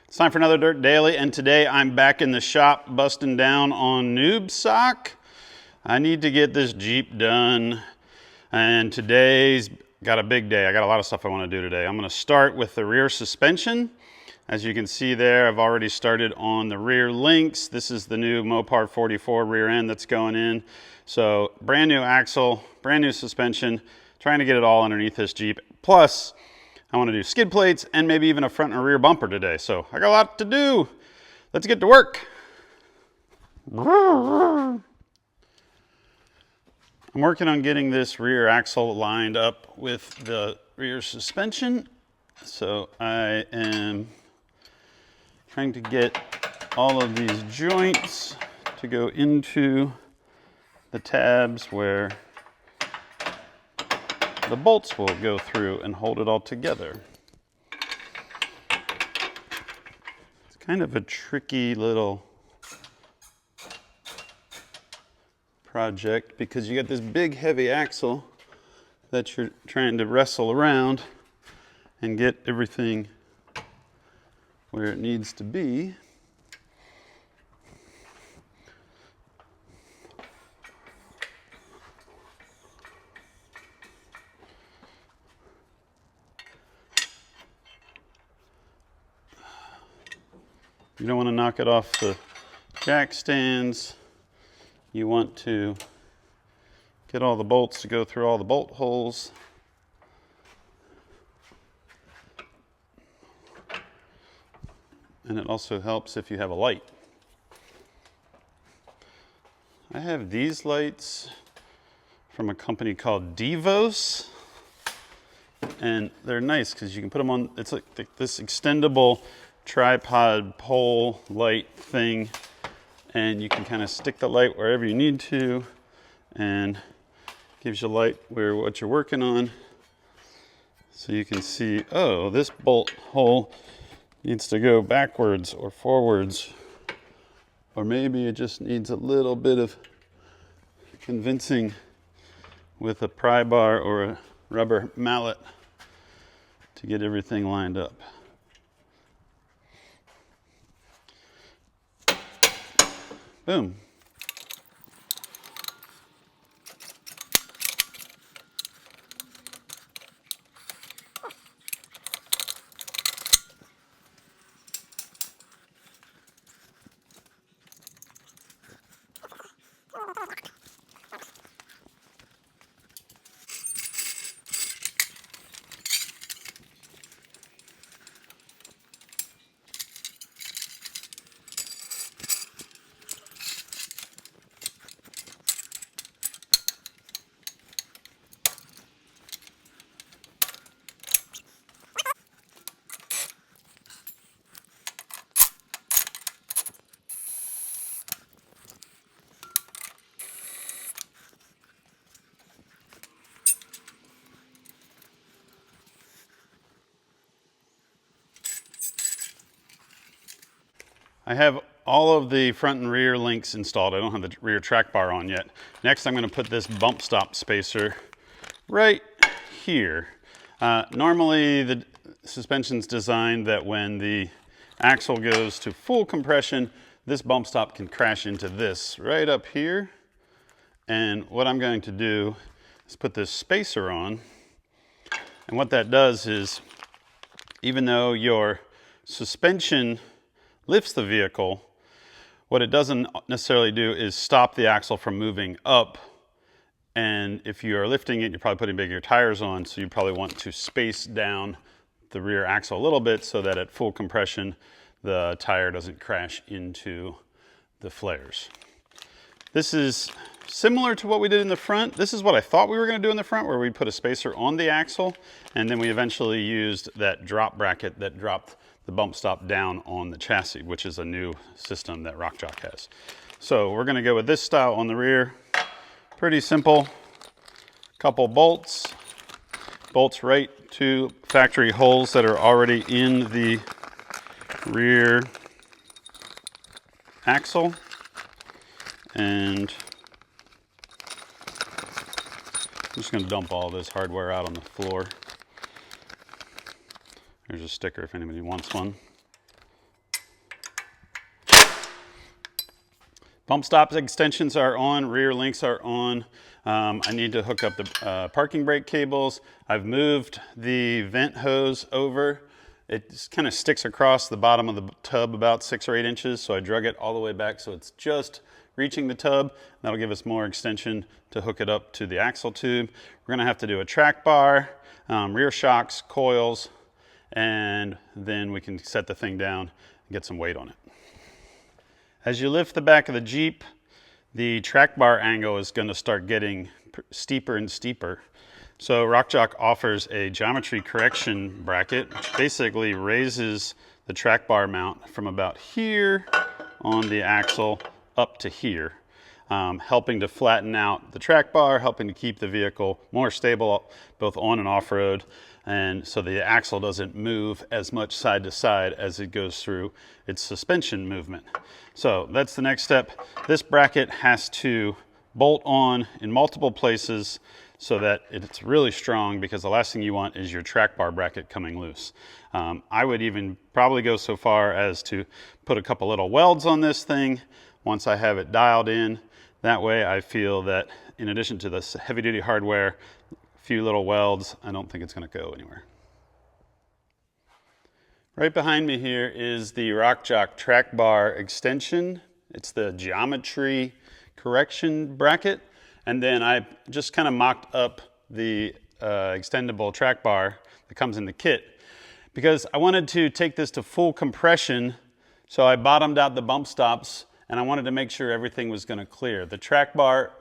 It's time for another Dirt Daily, and today I'm back in the shop busting down on Newb Sock. I need to get this Jeep done, and today's got a big day. I got a lot of stuff I want to do today. I'm going to start with the rear suspension. As you can see there, I've already started on the rear links. This is the new Mopar 44 rear end that's going in. So brand new axle, brand new suspension, trying to get it all underneath this Jeep. Plus, I want to do skid plates and maybe even a front and a rear bumper today. So I got a lot to do. Let's get to work. I'm working on getting this rear axle lined up with the rear suspension. So I am trying to get all of these joints to go into the tabs where the bolts will go through and hold it all together. It's kind of a tricky little project because you got this big heavy axle that you're trying to wrestle around and get everything where it needs to be. You don't want to knock it off the jack stands. You want to get all the bolts to go through all the bolt holes. And it also helps if you have a light. I have these lights from a company called Devos. And they're nice because you can put them on, it's like this extendable tripod pole light thing, and you can kind of stick the light wherever you need to, and gives you light where what you're working on. So you can see, oh, this bolt hole needs to go backwards or forwards, or maybe it just needs a little bit of convincing with a pry bar or a rubber mallet to get everything lined up. Boom. I have all of the front and rear links installed. I don't have the rear track bar on yet. Next, I'm going to put this bump stop spacer right here. Normally, the suspension's designed that when the axle goes to full compression, this bump stop can crash into this right up here. And what I'm going to do is put this spacer on. And what that does is, even though your suspension lifts the vehicle, what it doesn't necessarily do is stop the axle from moving up. And if you are lifting it, you're probably putting bigger tires on, so you probably want to space down the rear axle a little bit so that at full compression, the tire doesn't crash into the flares. This is similar to what we did in the front. This is what I thought we were going to do in the front, where we put a spacer on the axle, and then we eventually used that drop bracket that dropped the bump stop down on the chassis, which is a new system that RockJocks has. So we're going to go with this style on the rear. Pretty simple. Couple bolts right to factory holes that are already in the rear axle. And I'm just going to dump all this hardware out on the floor. There's a sticker if anybody wants one. Bump stop extensions are on, rear links are on. I need to hook up the parking brake cables. I've moved the vent hose over. It kind of sticks across the bottom of the tub about 6 or 8 inches, so I drug it all the way back so it's just reaching the tub. That'll give us more extension to hook it up to the axle tube. We're gonna have to do a track bar, rear shocks, coils, and then we can set the thing down and get some weight on it. As you lift the back of the Jeep, the track bar angle is going to start getting steeper and steeper. So RockJock offers a geometry correction bracket, which basically raises the track bar mount from about here on the axle up to here, helping to flatten out the track bar, helping to keep the vehicle more stable both on and off-road, and so the axle doesn't move as much side to side as it goes through its suspension movement. So that's the next step. This bracket has to bolt on in multiple places so that it's really strong, because the last thing you want is your track bar bracket coming loose. I would even probably go so far as to put a couple little welds on this thing once I have it dialed in. That way I feel that in addition to this heavy duty hardware, a few little welds, I don't think it's going to go anywhere. Right behind me here is the RockJock track bar extension. It's the geometry correction bracket. And then I just kind of mocked up the extendable track bar that comes in the kit, because I wanted to take this to full compression. So I bottomed out the bump stops and I wanted to make sure everything was going to clear. The track bar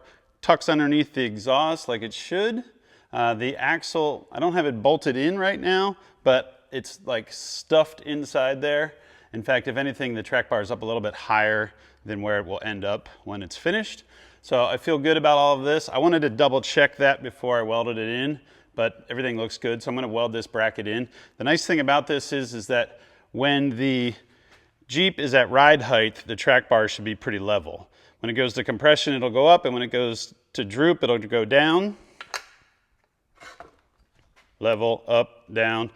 tucks underneath the exhaust like it should. The axle, I don't have it bolted in right now, but it's like stuffed inside there. In fact, if anything, the track bar is up a little bit higher than where it will end up when it's finished. So I feel good about all of this. I wanted to double check that before I welded it in, but everything looks good. So I'm going to weld this bracket in. The nice thing about this is that when the Jeep is at ride height, the track bar should be pretty level. When it goes to compression, it'll go up, and when it goes to droop, it'll go down. Level, up, down.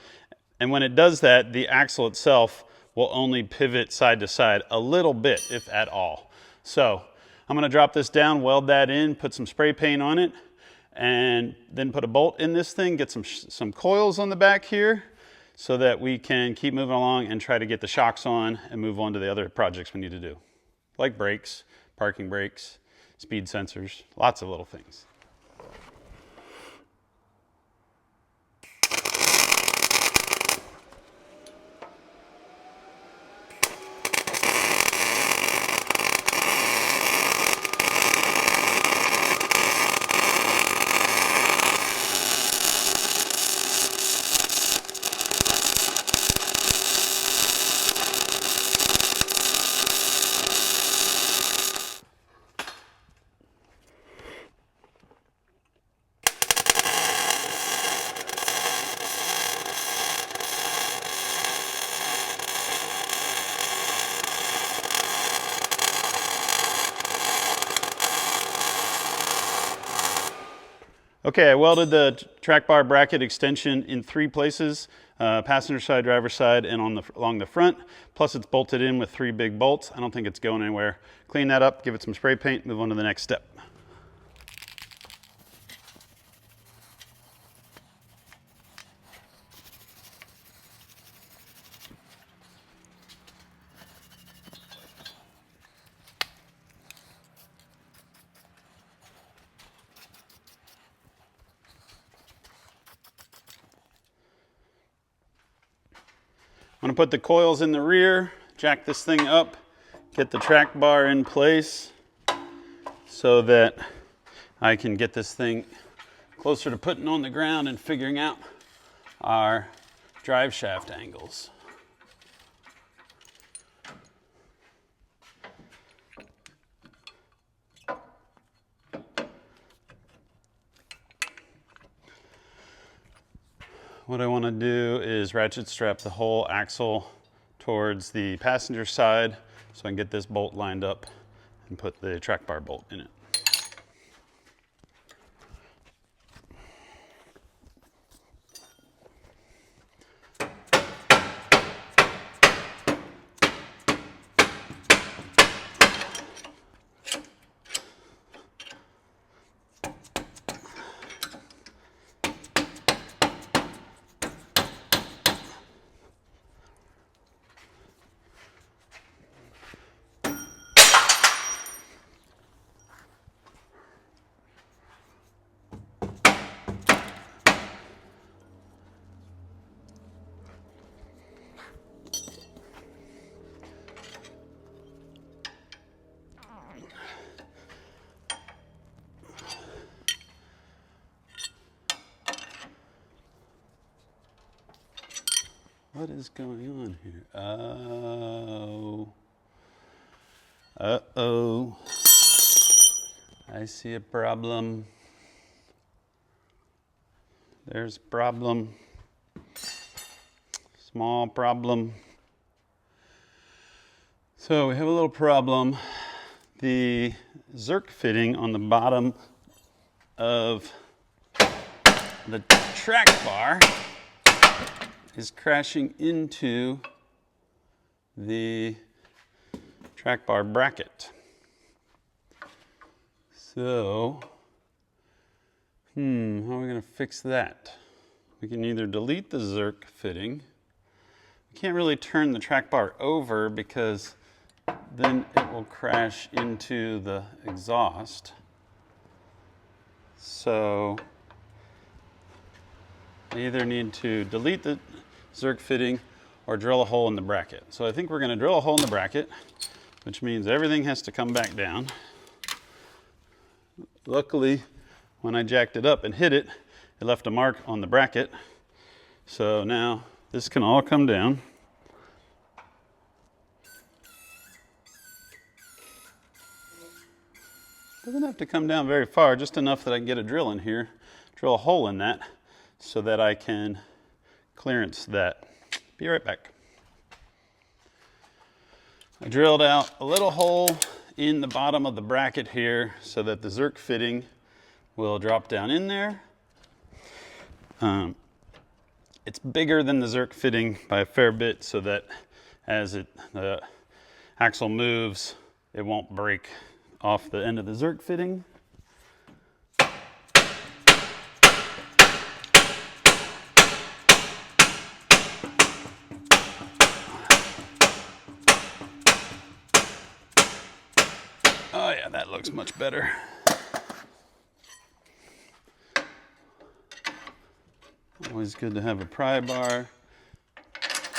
And when it does that, the axle itself will only pivot side to side a little bit, if at all. So I'm going to drop this down, weld that in, put some spray paint on it, and then put a bolt in this thing, get some coils on the back here so that we can keep moving along and try to get the shocks on and move on to the other projects we need to do, like brakes, parking brakes, speed sensors, lots of little things. Okay, I welded the track bar bracket extension in 3 places, passenger side, driver side, and along the front. Plus it's bolted in with 3 big bolts. I don't think it's going anywhere. Clean that up, give it some spray paint, move on to the next step. I'm going to put the coils in the rear, jack this thing up, get the track bar in place so that I can get this thing closer to putting on the ground and figuring out our drive shaft angles. What I want to do is ratchet strap the whole axle towards the passenger side so I can get this bolt lined up and put the track bar bolt in it. What is going on here? Oh. Uh-oh. I see a problem. There's a problem. Small problem. So we have a little problem. The Zerk fitting on the bottom of the track bar is crashing into the track bar bracket. So, how are we going to fix that? We can either delete the Zerk fitting. We can't really turn the track bar over because then it will crash into the exhaust. So I either need to delete the Zerk fitting or drill a hole in the bracket. So I think we're going to drill a hole in the bracket, which means everything has to come back down. Luckily, when I jacked it up and hit it, it left a mark on the bracket. So now this can all come down. Doesn't have to come down very far, just enough that I can get a drill in here, drill a hole in that so that I can clearance that. Be right back. I drilled out a little hole in the bottom of the bracket here so that the Zerk fitting will drop down in there. It's bigger than the Zerk fitting by a fair bit so that as the axle moves, it won't break off the end of the Zerk fitting. Oh yeah, that looks much better. Always good to have a pry bar,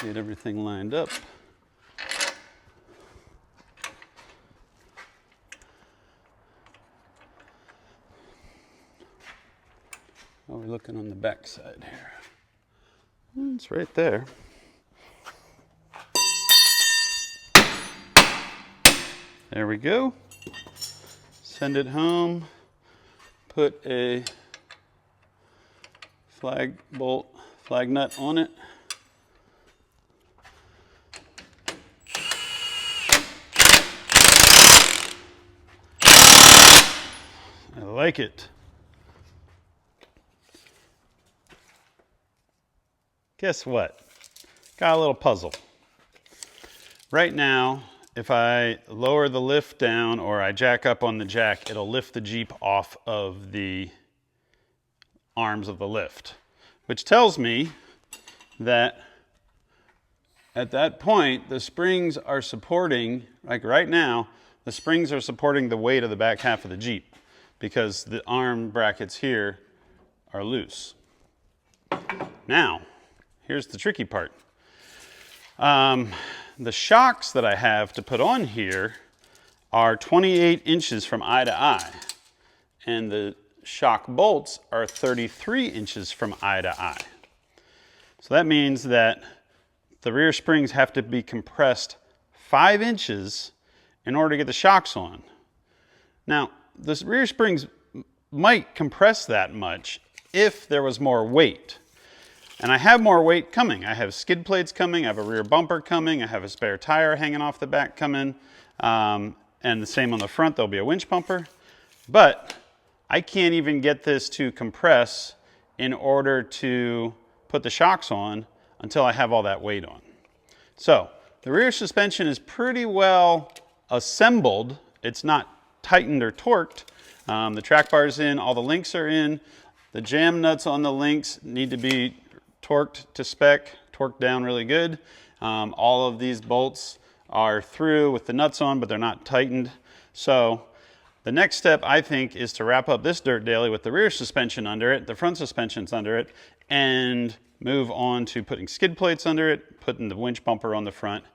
get everything lined up. Oh, we're looking on the back side here. It's right there. There we go. Send it home. Put a flag nut on it. I like it. Guess what? Got a little puzzle. Right now, if I lower the lift down or I jack up on the jack, it'll lift the Jeep off of the arms of the lift, which tells me that at that point, the springs are supporting, like right now, the springs are supporting the weight of the back half of the Jeep because the arm brackets here are loose. Now, here's the tricky part. The shocks that I have to put on here are 28 inches from eye to eye, and the shock bolts are 33 inches from eye to eye. So that means that the rear springs have to be compressed 5 inches in order to get the shocks on. Now, the rear springs might compress that much if there was more weight. And I have more weight coming. I have skid plates coming, I have a rear bumper coming, I have a spare tire hanging off the back coming, and the same on the front, there'll be a winch bumper. But I can't even get this to compress in order to put the shocks on until I have all that weight on. So the rear suspension is pretty well assembled. It's not tightened or torqued. The track bar's in, all the links are in. The jam nuts on the links need to be torqued to spec, torqued down really good. All of these bolts are through with the nuts on, but they're not tightened. So the next step, I think, is to wrap up this dirt daily with the rear suspension under it, the front suspension's under it, and move on to putting skid plates under it, putting the winch bumper on the front,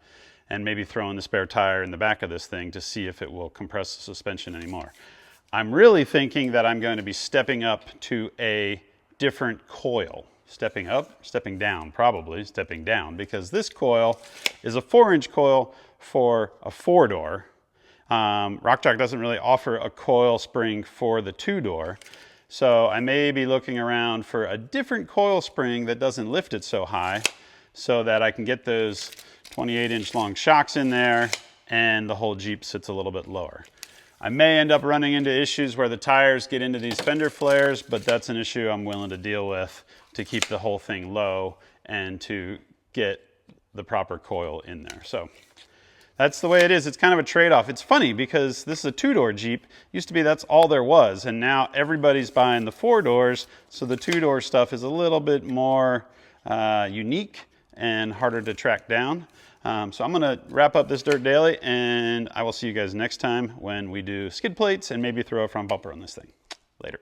and maybe throwing the spare tire in the back of this thing to see if it will compress the suspension anymore. I'm really thinking that I'm going to be stepping up to a different coil. stepping up, stepping down, probably stepping down, because this coil is a 4-inch coil for a 4-door. RockJock doesn't really offer a coil spring for the 2-door. So I may be looking around for a different coil spring that doesn't lift it so high so that I can get those 28-inch long shocks in there and the whole Jeep sits a little bit lower. I may end up running into issues where the tires get into these fender flares, but that's an issue I'm willing to deal with to keep the whole thing low and to get the proper coil in there. So that's the way it is. It's kind of a trade-off. It's funny because this is a 2-door Jeep. Used to be that's all there was, and now everybody's buying the 4 doors, so the 2-door stuff is a little bit more unique and harder to track down. So I'm gonna wrap up this Dirt Daily, and I will see you guys next time when we do skid plates and maybe throw a front bumper on this thing. Later.